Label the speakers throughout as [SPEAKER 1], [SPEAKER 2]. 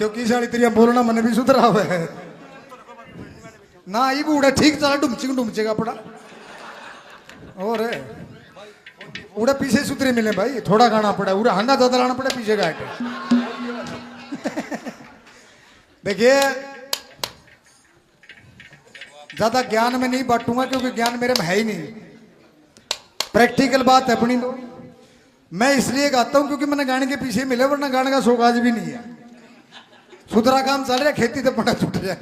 [SPEAKER 1] क्योंकि साड़ी तेरिया बोलना मन भी सुधरा हुआ है ना ये बूढ़ा ठीक चला डुमचेगा पड़ा और उड़ा पीछे सुधरे मिले भाई थोड़ा गाना पड़ा उड़ा हंगा ज्यादा लाना पड़ा पीछे गा के देखिए ज्यादा ज्ञान में नहीं बांटूंगा क्योंकि ज्ञान मेरे में है ही नहीं प्रैक्टिकल बात है अपनी मैं इसलिए गाता हूं क्योंकि मैंने गाने के पीछे मिले वरना गाने का शौक आज भी नहीं है सुधरा काम चल रहा है खेती तो पड़ा छूट जाए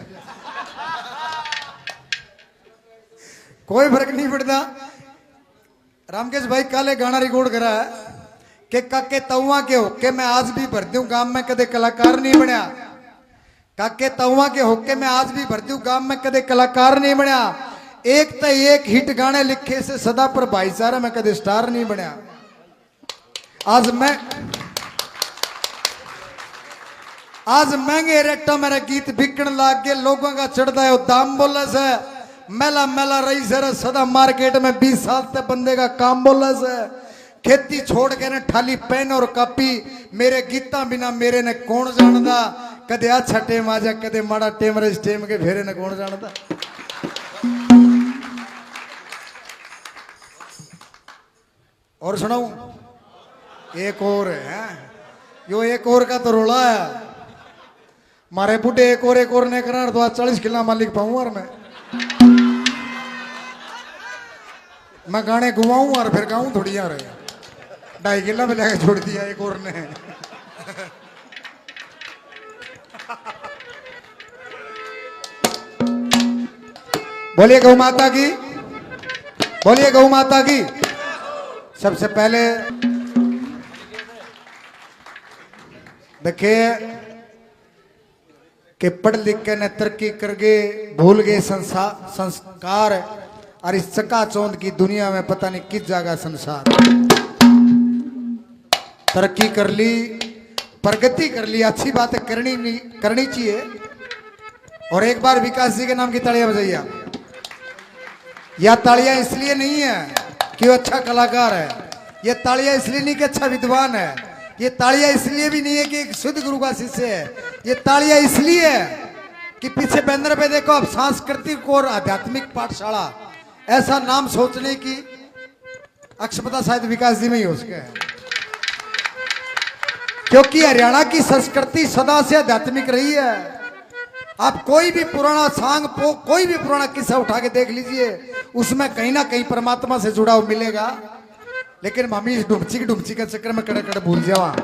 [SPEAKER 1] कोई फर्क नहीं पड़ता रामकेश भाई काले गाना रिकॉर्ड करा है कि काके तवा के होके मैं आज भी भरती हूँ गांव में कदे कलाकार नहीं बनया काके तवा के होके मैं आज भी भरती हूँ गांव में कदे कलाकार नहीं बनया एक तो एक हिट गाने लिखे से सदा पर भाईचारा में कदे स्टार नहीं बनया आज महंगे रेटा मेरा गीत बिकन लाग गए लोगों का चढ़ता है दाम बोला से मेला मेला रही सर सदा मार्केट में 20 साल तक बंदे का काम बोला से खेती छोड़ के ने थाली पेन और कॉपी मेरे गीता बिना मेरे ने कौन जानदा कदे अच्छा टेम आजा कदे माड़ा टेम रस टेम के फेरे ने कौन जानदा और सुनाऊं एक और है यो एक और का तो रोला है मारे बुढ़े एक और ने करा तो आज 40 किला मालिक पाऊं और मैं गाने घुमाऊं और फिर गाऊं थोड़ी यार 2.5 किला में लेकर छोड़ दिया एक और ने बोलिए गौ माता की बोलिए गौ माता की सबसे पहले देखिए कि पढ़ लिख के न तरक्की कर गए भूल गए संस्कार और इस चकाचौंध की दुनिया में पता नहीं किस जगह संसार तरक्की कर ली प्रगति कर ली अच्छी बातें करनी चाहिए और एक बार विकास जी के नाम की तालियां बजाइए आप यह तालियां इसलिए नहीं है कि वो अच्छा कलाकार है ये तालियां इसलिए नहीं कि अच्छा विद्वान है ये तालियां इसलिए भी नहीं है कि एक शुद्ध गुरु का शिष्य है ये तालियां इसलिए है कि पीछे बैनर पे देखो अब सांस्कृतिक और आध्यात्मिक पाठशाला ऐसा नाम सोचने की अक्षमता शायद विकास जी में ही हो सके क्योंकि हरियाणा की संस्कृति सदा से आध्यात्मिक रही है आप कोई भी पुराना सांग कोई भी पुराना किस्सा उठा के देख लीजिए उसमें कहीं ना कहीं परमात्मा से जुड़ा हुआ मिलेगा लेकिन मामी इस डुमची के चक्कर में कड़े कड़े भूल जावा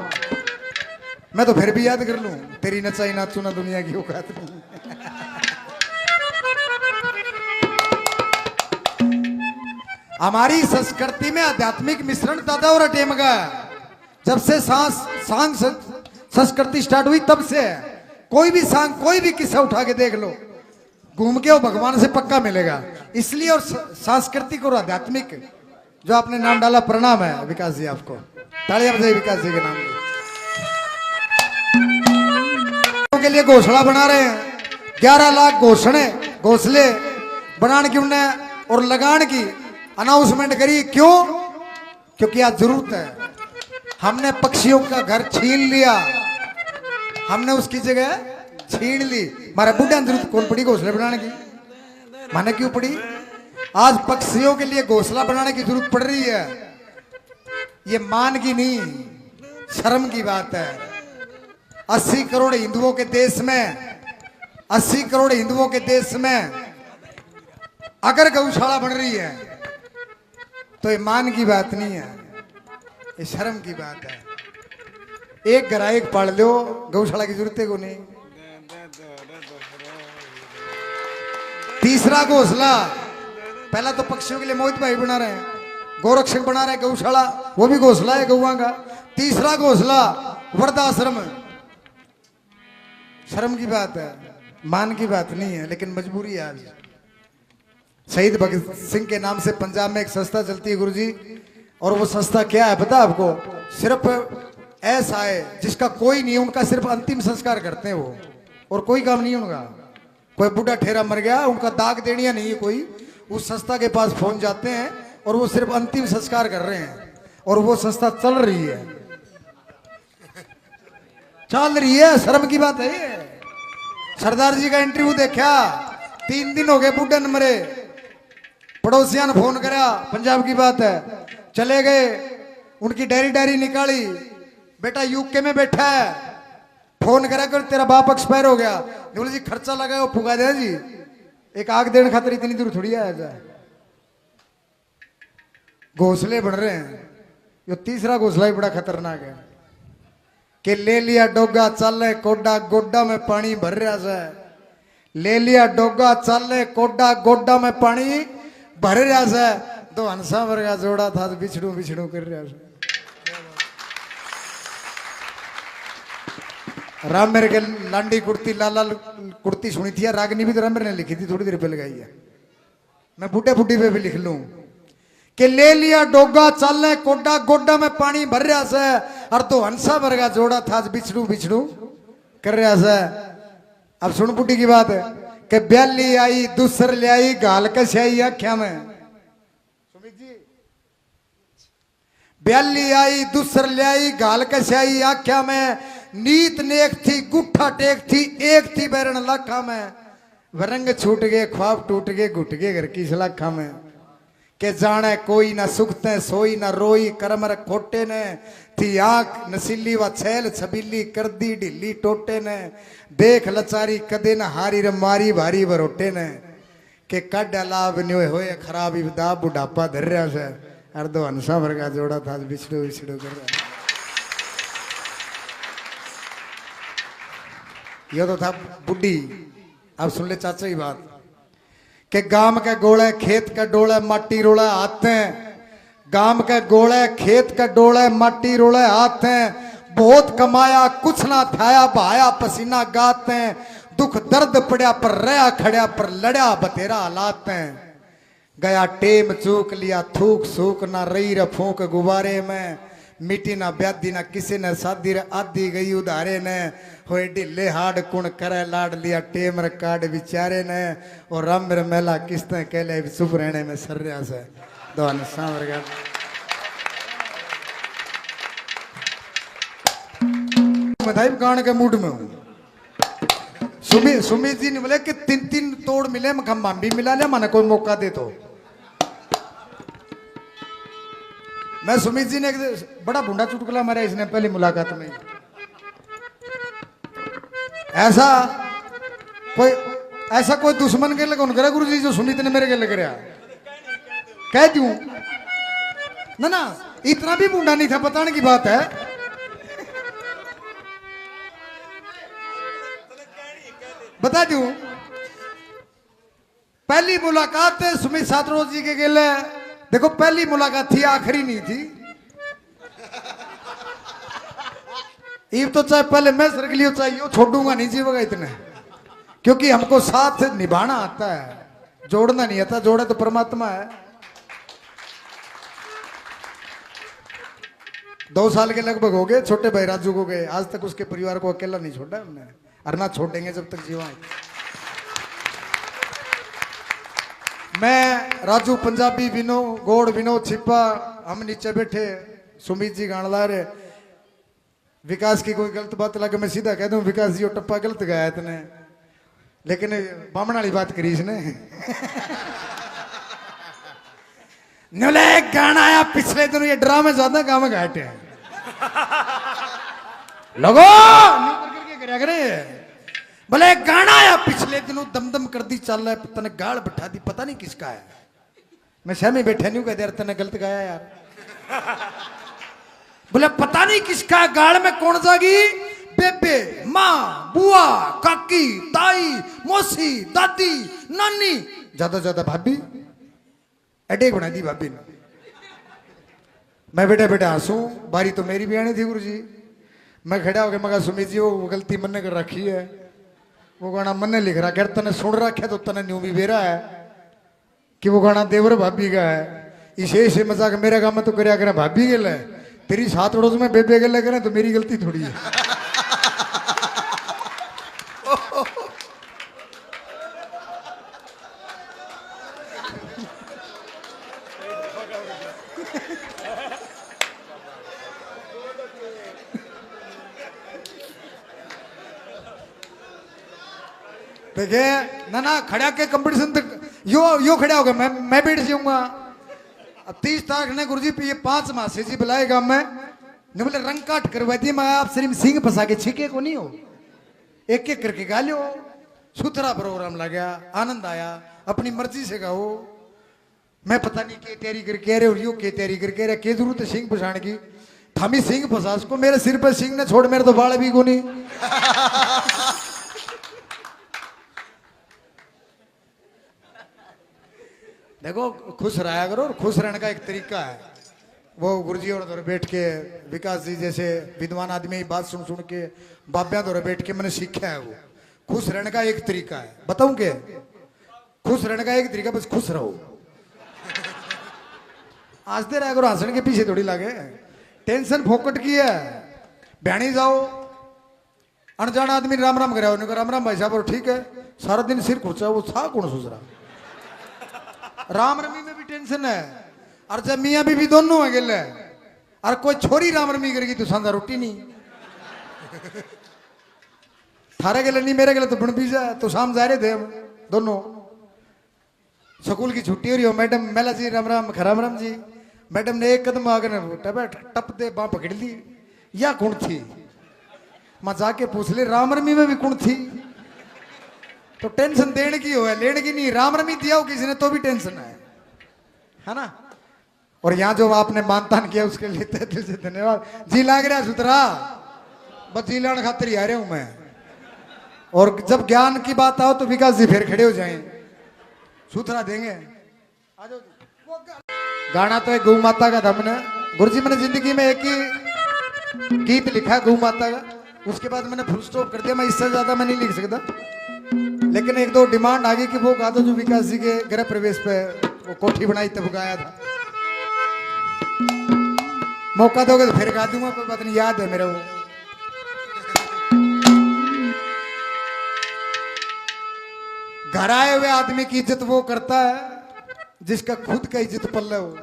[SPEAKER 1] मैं तो फिर भी याद कर लूं तेरी नचाई नाचू ना दुनिया की औकात नहीं हमारी संस्कृति में आध्यात्मिक मिश्रण दादा और टेम का जब से सांग संस्कृति स्टार्ट हुई तब से कोई भी सांग कोई भी किस्सा उठा के देख लो घूम के वो भगवान से पक्का मिलेगा इसलिए और सांस्कृतिक और आध्यात्मिक जो आपने नाम डाला प्रणाम है विकास जी आपको तालियां बजाइए विकास जी के नाम के लिए घोषणा बना रहे हैं 11 लाख घोषले बनाने की उन्हें और लगाने की अनाउंसमेंट करी क्यों क्योंकि आज जरूरत है हमने पक्षियों का घर छीन लिया हमने उसकी जगह छीन ली हमारे बुढ़िया जरूरत कौन पड़ी घोसले बनाने की माने क्यों पड़ी आज पक्षियों के लिए घोंसला बनाने की जरूरत पड़ रही है ये मान की नहीं शर्म की बात है 80 करोड़ हिंदुओं के देश में 80 करोड़ हिंदुओं के देश में अगर गौशाला बन रही है तो ये मान की बात नहीं है ये शर्म की बात है एक घर एक पाल लो गौशाला की जरूरत है को नहीं तीसरा घोंसला पहला तो पक्षियों के लिए मोहित भाई बना रहे हैं गोरक्षक बना रहे हैं गौशाला वो भी घोंसला है गौवा का तीसरा घोंसला वृद्धाश्रम शर्म की बात है मान की बात नहीं है लेकिन मजबूरी है आज शहीद भगत सिंह के नाम से पंजाब में एक संस्था चलती है गुरुजी और वो संस्था क्या है पता आपको सिर्फ ऐसा है जिसका कोई नहीं उनका सिर्फ अंतिम संस्कार करते हैं वो और कोई काम नहीं उनका कोई बूढ़ा ठेरा मर गया उनका दाग देनिया नहीं है कोई उस संस्था के पास पहुंच जाते हैं और वो सिर्फ अंतिम संस्कार कर रहे हैं और वो संस्था चल रही है चल रही है, शर्म की बात है ये। सरदार जी का इंटरव्यू देखा, 3 दिन हो गए बूढ़े न मरे। पड़ोसिया ने फोन करा, पंजाब की बात है, चले गए, उनकी डायरी निकाली, बेटा यूके में बैठा है, फोन करा कर तेरा बाप एक्सपायर हो गया। बोले जी खर्चा लगा वो फुका दे जी, एक आग देने खातर इतनी दूर थोड़ी आया जाए। घोंसले बढ़ रहे हैं, ये तीसरा घोंसला ही बड़ा खतरनाक है कि ले लिया डोगा चल कोडा गोडा में पानी भर रहा है। ले लिया डोगा चल कोडा गोडा में पानी भर रहा है। तो हंसा वर्गा जोड़ा था तो बिछड़ू बिछड़ू कर रहा है। राम मेरे के लांडी कुर्ती लाल लाल कुर्ती सुनी थी, रागनी भी तो राम मेरे ने लिखी थी, थोड़ी देर पे लगाई है। मैं बूढ़े बुढ़ी पे भी लिख लूं कि ले लिया डोगा चल कोडा गोडा में पानी भर रहा है। और तो हंसा वर्गा जोड़ा था बिछड़ू बिछड़ू कर रहा है। अब सुन बुढ़ी की बात है कि ब्याली आई दूसर ले आई गाल कसाई आख्या में। सुमित जी, ब्याली आई दूसर ले आई गाल कसाई आख्या में। नीत नेक थी गुठा टेक थी, एक थी बैरन लाखा में। वरंग छूट गए ख्वाब टूट गए घुट गए घर की सलाखा में। के जाने कोई ना सुखते सोई ना रोई करमर खोटे ने। थी आंख नसीली व छैल छबीली कर दी ढीली टोटे ने। देख लचारी कदे न हारी र मारी भारी बरोटे ने। के कड लाभ न्यो होए खराब इबदा बुढ़ापा धर रहा से। अर्धो हंसा वर्गा जोड़ा था बिछड़ो बिछड़ो कर रहा। ये तो था बुढ़ी। अब सुन ले चाचा की बात कि गाम के गोले खेत के डोले माटी रोले आते हैं। गाम के गोले खेत के डोले माटी रोले आते हैं। बहुत कमाया कुछ ना थाया बहाया पसीना गाते हैं। दुख दर्द पड़ा पर रहा खड़ा पर लड़ा बतेरा हालात हैं। गया टेम चूक लिया थूक सूक ना रही र फूक गुब्बारे में। मिट्टी ना ब्यादी ना किसी ने शादी रे आधी गई उधारे ने। होए ढिले हाड कुण करे लाड लिया टेम र काड बिचारे ने। और राम मेरे मेला किस्ते कहले चुप रहने में सर रहा से। दोन सांवर गया मैं गाने के मूड में हूँ। सुमित जी ने बोले कि 3 तोड़ मिले मखम्बा भी मिला ले, माने कोई मौका दे तो। मैं सुमित जी ने बड़ा भूंडा चुटकुला मारा इसने पहली मुलाकात में। ऐसा कोई दुश्मन के लगे उनका गुरु जी जो सुमित ने मेरे के लग रहा कह दूं ना इतना भी भूंडा नहीं था, बताने की बात है। बता दूं पहली मुलाकात सुमित सातरोज जी के गेले। देखो पहली मुलाकात थी, आखिरी नहीं थी। ये तो चाहे पहले मैं सर के लिए चाहिए छोड़ूंगा नहीं जीवेगा इतने, क्योंकि हमको साथ निभाना आता है, जोड़ना नहीं आता। जोड़े तो परमात्मा है। 2 साल के लगभग हो गए, छोटे भाई राजू को गए, आज तक उसके परिवार को अकेला नहीं छोड़ा हमने, और ना छोड़ेंगे जब तक जीवा। मैं राजू पंजाबी विनो गोड़ विनो छिपा हम नीचे बैठे, सुमित जी गान ला रहे। विकास की कोई गलत बात लगे मैं सीधा कह दूं विकास जी वो टप्पा गलत गाया इतने, लेकिन बामण वाली बात करी इसने। नले गाना आया पिछले दिनों, ये ड्रामे ज्यादा काम घाटे हैं लोगो करके करे भले गाना आया पिछले दिनों दमदम कर दी चल रहा है, तने गाल बैठा दी, पता नहीं किसका है। मैं सहमी बैठा नहीं कहते यार तने गलत गाया यार। बोले पता नहीं किसका है, गाल में कौन जागी, बेबे माँ बुआ काकी ताई मौसी दादी नानी ज्यादा ज्यादा भाभी एडे बना दी भाभी ने। मैं बेटा बेटा हंसू, बारी तो मेरी भी आनी थी गुरु जी। मैं खड़ा हो गया, मगर सुमित जी वो गलती मन ने कर रखी है, वो गाना मन ने लिख रहा है, तने सुन रखा तो तने न्यू भी बेरा है कि वो गाना देवर भाभी का है। इसे मजाक मेरे गाँव में तो करया करे भाभी गल है, तेरी 7 अड़ोस में बेबे गल करें तो मेरी गलती थोड़ी है। देखे ना ना खड़ा के कंपटीशन तक यो खड़ा होगा मैं बैठ जाऊंगा। अब 30 तारीख ने गुरुजी पे ये 5 मासे जी बुलाएगा मैं ने बोले रंग काट करवा दी मैं आप सिर्फ सिंह फंसा के छीके को नहीं हो एक एक करके गा लो। सुथरा प्रोग्राम लगा आनंद आया अपनी मर्जी से गाओ। मैं पता नहीं के तैयारी करके आ रहे और यो के तैयारी करके आ रहे के जरूरत है सिंह फंसाने की। थामी सिंह फंसा उसको मेरे सिर पर सिंह ने छोड़ मेरे तो बाल भी को नहीं। देखो खुश रहा करो और खुश रहने का एक तरीका है। वो गुरुजी और उधर बैठ के विकास जी जैसे विद्वान आदमी बात सुन सुन के बाब्या दौरे बैठ के मैंने सीखा है। वो खुश रहने का एक तरीका है बताऊं के खुश रहने का एक तरीका बस खुश रहो। हंसते रहा करो हंसने के पीछे थोड़ी लागे टेंशन फोकट की है। बहनी जाओ अनजान आदमी राम राम करे राम राम भाई साहब और ठीक है सारा दिन सिर खुचा वो था कौन सोच रहा। राम रमी में भी टेंशन है और जब मियाँ बीवी दोनों है गिले और कोई छोरी राम रमी करेगी तो सांदा रोटी नहीं। थारे गिले नहीं मेरे गिले तो बन पीजा तो शाम जा रहे थे हम दोनों स्कूल की छुट्टी हो रही हो। मैडम मेला जी राम राम राम राम जी। मैडम ने एक कदम आगे टप दे बाँ पकड़ ली या कौन थी मैं जाके पूछ ले राम रमी में भी कौन थी। तो टेंशन देने की हो है लेने की नहीं। राम रमी दिया हो किसी ने तो भी टेंशन है ना। और यहाँ जो आपने मानतान किया उसके लिए दिल से धन्यवाद जी। लाग रहा सुतरा बस जी लाने खातिर ही आ रहा हूं मैं। और जब ज्ञान की बात आओ तो विकास जी फिर खड़े हो जाएं सुथरा देंगे। गाना तो एक गौ माता का था मैंने गुरुजी मैंने जिंदगी में एक ही गीत लिखा गौ माता का उसके बाद मैंने फुल स्टॉप कर दिया। मैं इससे ज्यादा मैं नहीं लिख सकता लेकिन एक दो डिमांड आ गई कि वो गा दो जो विकास जी के गृह प्रवेश पे वो कोठी बनाई तब गाया था। मौका दोगे तो फिर गा दूंगा कोई बात नहीं याद है मेरे वो। घर आए हुए आदमी की इज्जत वो करता है जिसका खुद का इज्जत पल्ले हो।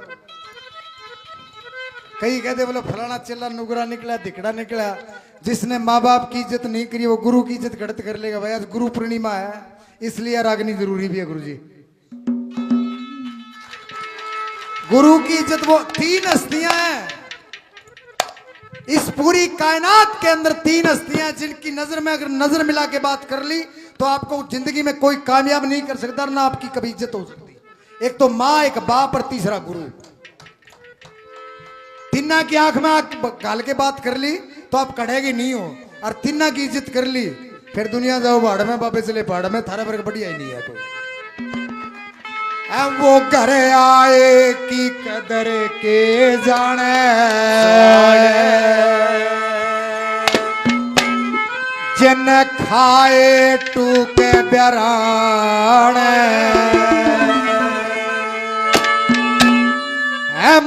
[SPEAKER 1] कई कहते बोले फलाना चिल्ला नुगरा निकला दिकड़ा निकला। जिसने माँ बाप की इज्जत नहीं करी वो गुरु की इज्जत गलत कर लेगा। भाई आज गुरु पूर्णिमा है इसलिए रागनी जरूरी भी है। गुरु जी गुरु की इज्जत वो 3 हस्तियां हैं इस पूरी कायनात के अंदर 3 हस्तियां जिनकी नजर में अगर नजर मिला के बात कर ली तो आपको जिंदगी में कोई कामयाब नहीं कर सकता ना आपकी कभी इज्जत हो सकती। एक तो माँ एक बाप और तीसरा गुरु। तिन्ना की आंख में आंख गाल के बात कर ली तो आप कड़ेगी नहीं हो और तिन्ना की इज्जत कर ली फिर दुनिया जाओ भाड़ में बाबे चले पहाड़ में थारा वर्ग बढ़िया ही नहीं है कोई। वो घर आए की कदर के जाने जिन खाए टूके ब्याराने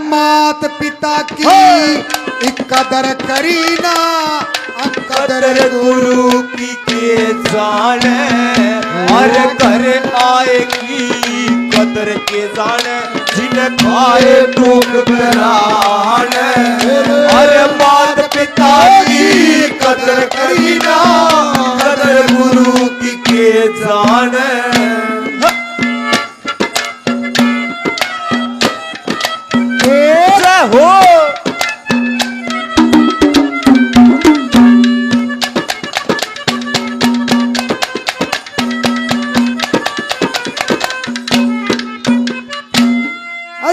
[SPEAKER 1] मात पिता की कदर करी ना कदर
[SPEAKER 2] गुरु की के जाने और घर आए की कदर के जाने जिन खाए टूक बराने और मात पिता की कदर करी ना कदर गुरु की के जाने। हो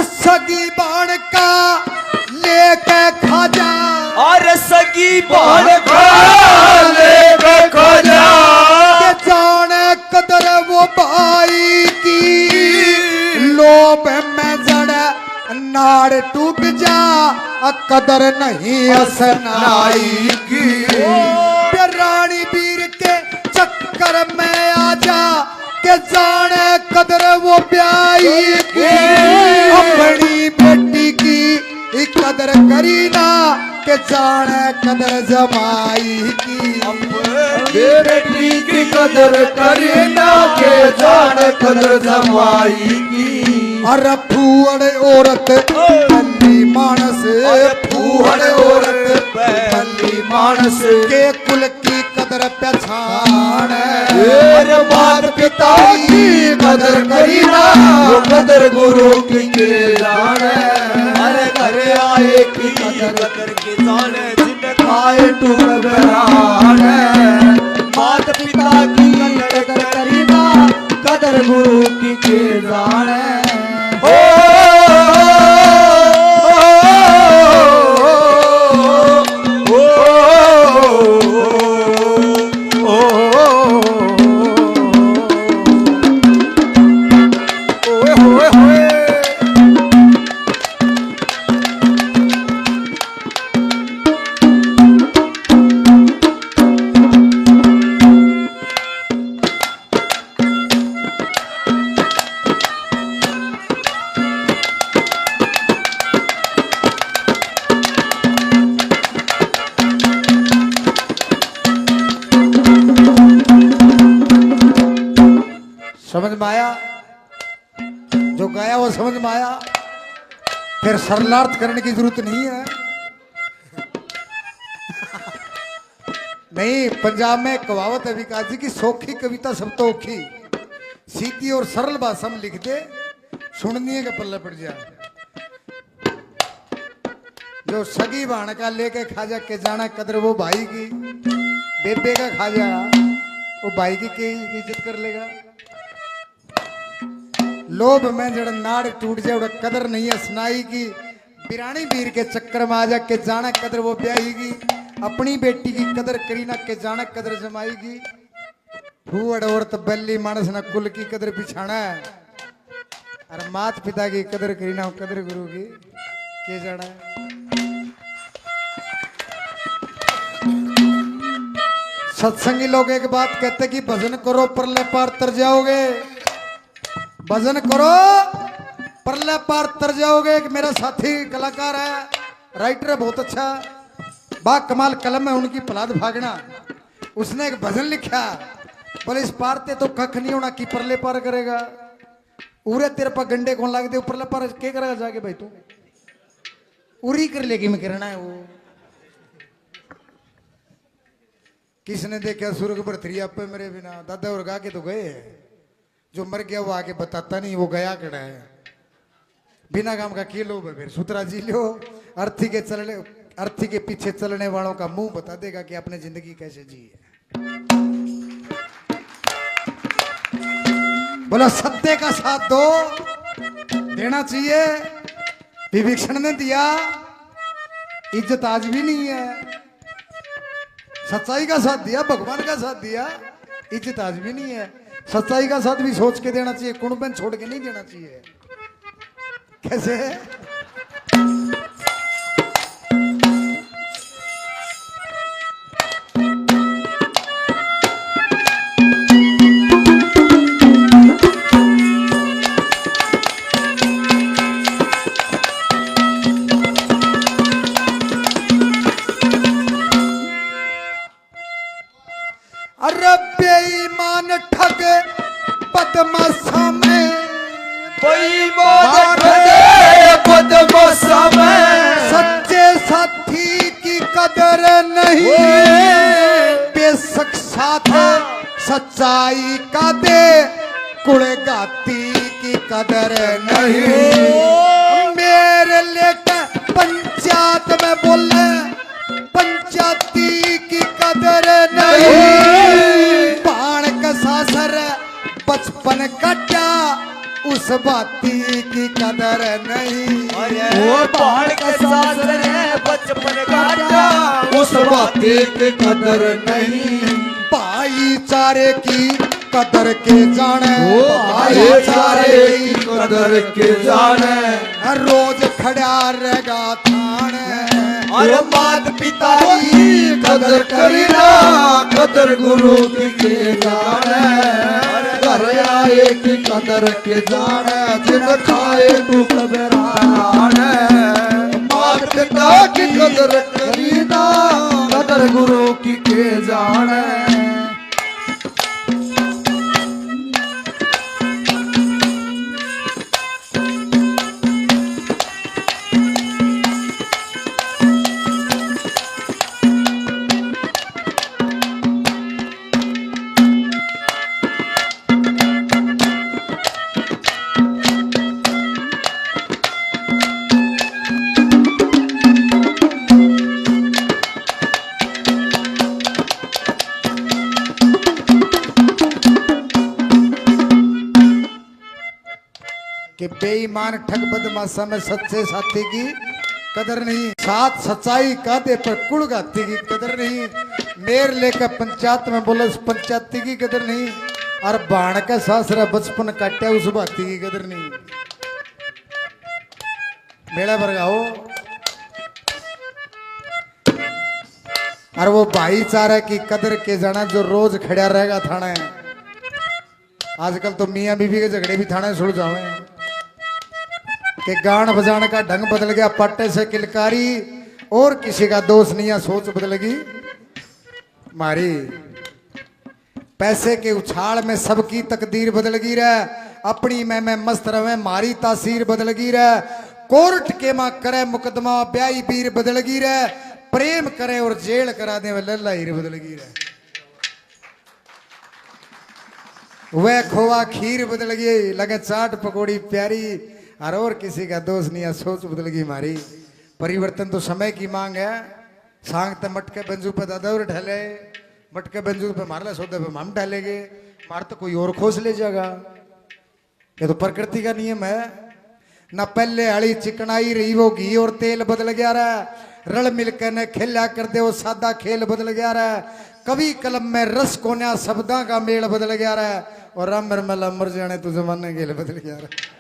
[SPEAKER 1] सगी बाण का लेके खाजा
[SPEAKER 2] और सगी बाण का लेके खाजा
[SPEAKER 1] जाने कदर वो भाई की लोभ में जड़ नाड़ टूट जा कदर नहीं असनाई की। रानी वीर के चक्कर में आजा के जाने कदर वो ब्याई की अपनी बेटी की कदर करी ना के जाने कदर जमाई की
[SPEAKER 2] बेटी की कदर करी ना के जाने कदर जमाई की।
[SPEAKER 1] अरे फूहड़ औरत भली मानस
[SPEAKER 2] फूहड़ औरत भली मानस
[SPEAKER 1] के कुल की कदर पहचान
[SPEAKER 2] अरे मात पिता की कदर करी ना वो कदर गुरु की के जाने
[SPEAKER 3] अरे घर आए की कदर के जाने जिन
[SPEAKER 2] खाए तू घबराने
[SPEAKER 3] माता पिता की कदर करीना
[SPEAKER 2] कदर गुरु की के जाने
[SPEAKER 3] ओ
[SPEAKER 1] समझ में आया? जो गाया वो समझ में आया? फिर सरलार्थ करने की जरूरत नहीं है। नहीं, पंजाब में एक कहावत है विकास जी की, सौखी कविता सब तो औखी, सीधी और सरल भाषा में लिख दे, सुननी है के पल्ले पड़ जाए। जो सगी भाण का लेके खाजा के जाना कदर वो भाई की, बेबे का खाजा वो भाई की इज्जत कर लेगा। लोभ में जड़ नाड़ टूट जाए उड़ा कदर नहीं है सुनाई की, बिरानी बीर के चक्कर में आ जा के जाना कदर वो ब्याहीगी, अपनी बेटी की कदर करी ना के जाना कदर जमाएगी। फूअड़ औरत बल्ली मानस ना कुल की कदर पिछाना है, और मात पिता की कदर करी ना कदर गुरु की के जाना है। सत्संगी लोग एक बात कहते कि भजन करो परले पार तर जाओगे, भजन करो परले पार तर जाओगे। एक मेरा साथी कलाकार है, राइटर है, बहुत अच्छा बा कमाल कलम है उनकी, प्रहलाद भागना, उसने एक भजन लिखा, बोले इस पार ते तो कख नहीं होना कि परले पार करेगा, उरे तेरे पर गंडे कौन लाग दे, परले पार के करेगा जाके भाई तू उरी कर लेगी में करना है वो। किसने देखा सुर्ग पर थ्रिया पे मेरे बिना, दादा और गा के तो गए, जो मर गया वो आके बताता नहीं वो गया कड़ा है, बिना काम का किलो है। फिर सुतरा जी लो, अर्थी के पीछे चलने वालों का मुंह बता देगा कि आपने जिंदगी कैसे जी है। बोला सत्य का साथ दो, देना चाहिए। विभीषण ने दिया, इज्जत आज भी नहीं है। सच्चाई का साथ दिया, भगवान का साथ दिया, इज्जत आज भी नहीं है। सच्चाई का साथ भी सोच के देना चाहिए, कुणबन छोड़ के नहीं देना चाहिए। कैसे? अरे बेईमान ठग बदमाशा में,
[SPEAKER 2] बेईमान बदमाशा में
[SPEAKER 1] सच्चे साथी की कदर नहीं, बेशक साथ सच्चाई का दे, कुड़गाती की कदर नहीं। मेरे लेकर पंचायत में बोले, पंचायती की कदर नहीं। बाण का सासर बचपन कटा, उस बाती की कदर नहीं।
[SPEAKER 3] वो पहाड़ का सासर है बचपन काटा,
[SPEAKER 2] उस बाती की कदर नहीं।
[SPEAKER 1] भाईचारे की कदर के जाने,
[SPEAKER 2] भाईचारे की कदर के जाने,
[SPEAKER 1] रोज खड़ा रहेगा थाने।
[SPEAKER 3] और मात पिता
[SPEAKER 2] की कदर करी ना कदर गुरु की के जाने, घर आए की कदर के जाने, जिन खाए तू घबराने। मात पिता की कदर करी ना कदर गुरु की के जाने।
[SPEAKER 1] कि बेईमान ठग बदमाशा में सच्चे साथी की कदर नहीं, साथ सच्चाई कादे पर कुड़ गाती की कदर नहीं, मेर लेकर पंचायत में बोले उस पंचायती की कदर नहीं, और बाण का सासरा बचपन काटे उस बाती की कदर नहीं। मेला बरगाओ और वो भाईचारा की कदर के जाना जो रोज खड़ा रहेगा थाने। आजकल तो मियां बीवी के झगड़े भी थाने सुल जावे कि गान बजाने का ढंग बदल गया, पट्टे से किलकारी और किसी का दोष नहीं है, सोच बदलेगी मारी। पैसे के उछाल में सबकी तकदीर बदल गई रे, अपनी मैं मस्त रहे मारी तासीर बदल गई रे, कोर्ट के मां करे मुकदमा ब्याई बीर बदल गई रे, प्रेम करे और जेल करा दे लल्ला हीर बदल गई रे, वह खोवा खीर बदल गई लगे चाट पकौड़ी प्यारी, और किसी का दोष नहीं है, सोच बदल गई हमारी। परिवर्तन तो समय की मांग है। सांग तो मटके बंजू पे दादा और ढले, मटके बंजू पे मारला सौदे पे हम ढलेगे, मार तो कोई और खोस ले जाएगा। ये तो प्रकृति का नियम है ना। पहले हली चिकनाई रही वो घी और तेल बदल गया रहा, रल मिलकर ने खेला कर दे वो सादा खेल बदल गया रहा, कवि कलम में रस कोन्या शब्दा का मेल बदल गया रहा, और राम रमला मर जाने तो जमाने खेल बदल गया रहा।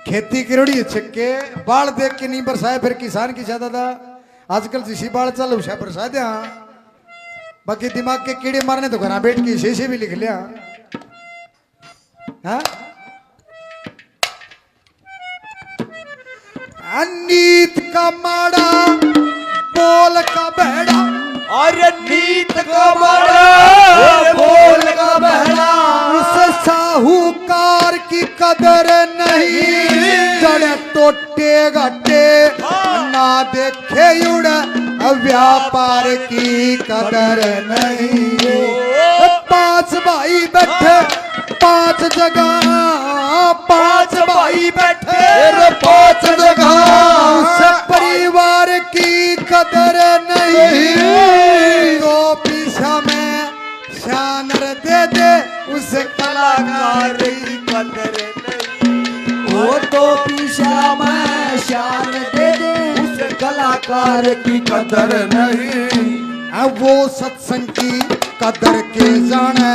[SPEAKER 1] खेती किरोड़ी छक्के बाल देख के नहीं बरसाए फिर किसान की ज्यादा था। आजकल जिसी बाल चल उसे बरसा दे, बाकी दिमाग के कीड़े मारने तो घरा बैठ के शीशे भी लिख लिया। हाँ? नीत का माड़ा बोल का बहड़ा,
[SPEAKER 3] और नीत का माड़ा बोल का बहड़ा,
[SPEAKER 1] उस साहूकार की कदर नहीं, जड़ टोटे घटे ना देखे उड़, व्यापार की कदर नहीं। पांच भाई बैठे पांच जगह, पांच भाई बैठे
[SPEAKER 2] पांच जगह,
[SPEAKER 1] उस परिवार की कदर नहीं, तो पीछा में शान दे दे उस कलाकार की
[SPEAKER 3] कदर नहीं,
[SPEAKER 2] वो तो पीछा में शान दे दे उस कलाकार की कदर नहीं।
[SPEAKER 1] वो सत्संग की कदर के जाने,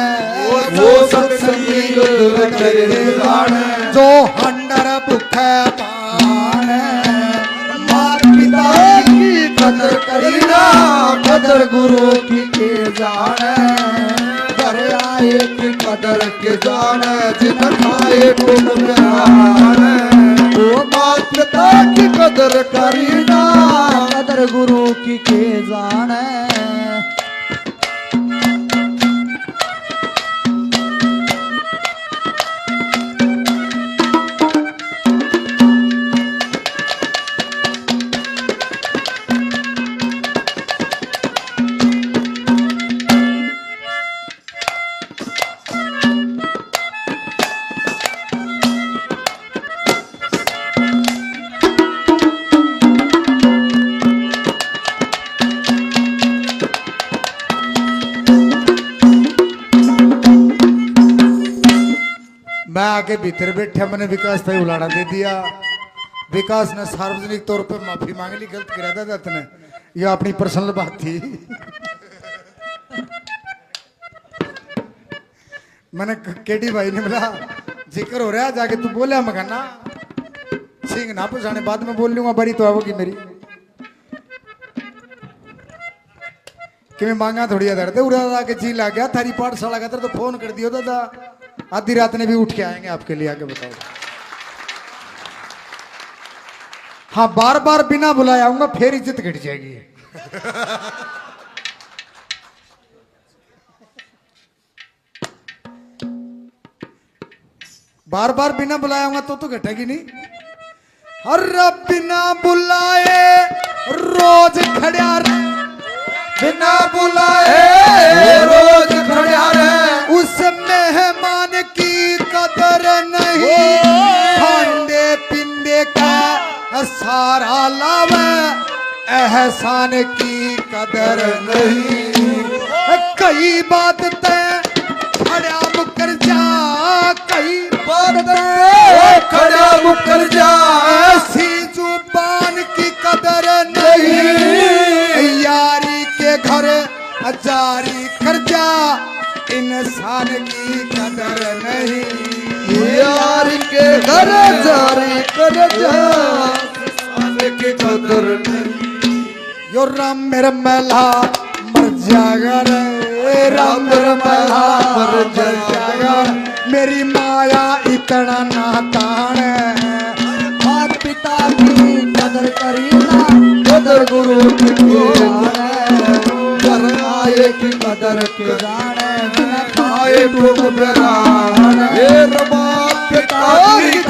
[SPEAKER 2] वो सत्संग की कदर के जाने,
[SPEAKER 1] जो हंडर भूखे पाने,
[SPEAKER 2] मात पिता की कदर करीना, कदर गुरु की के जाने, घर आए की कदर के जाने, जिन खाए तुम जाने, वो मात पिता की कदर करीना, कदर गुरु की के जाने।
[SPEAKER 1] मैं आगे भीतर बैठा, मैंने विकास था उलाड़ा दे दिया। विकास ने सार्वजनिक तौर पे माफी मांग ली, गलत करा था दत्त ने, यह अपनी पर्सनल बात थी। मैंने केडी भाई ने बोला जिक्र हो रहा है जाके तू बोले मगाना सिंह ना पुछाने, बाद में बोल लूंगा, बड़ी तो आओगी मेरी कि मैं मांगा थोड़ी दर्द है उड़ा आके जी ला गया थारी पाठशाला का तो फोन कर दियो दादा, आधी रात ने भी उठ के आएंगे आपके लिए, आगे बताओ। हाँ बार बार बिना बुलाया आऊंगा फिर इज्जत घट जाएगी। बार बार बिना बुलाया आऊंगा तो घटेगी नहीं। हर बिना बुलाए रोज खड़ा रहे,
[SPEAKER 2] बिना बुलाए रोज खड़ा रहे,
[SPEAKER 1] उस मेहमान की कदर नहीं, खांडे पिंडे का सारा लावे, एहसान की कदर नहीं। कई बात तय खड़ा मुकर कई
[SPEAKER 2] बात खड़ा मुकर जा
[SPEAKER 1] ऐसी जुबान की कदर नहीं यारी के घर जारी कर जा इंसान की कदर नहीं
[SPEAKER 2] यार के घर जारी कर जा की कदर नहीं
[SPEAKER 1] यो राम मेरा मला मर जाएगा रे राम मेरा मला मर जाएगा मेरी माया इतना नातान
[SPEAKER 2] माता पिता की कदर करीना कदर गुरु की घर आए की कदर के जाने बिना खाए भूख बेगान हे माता पिता की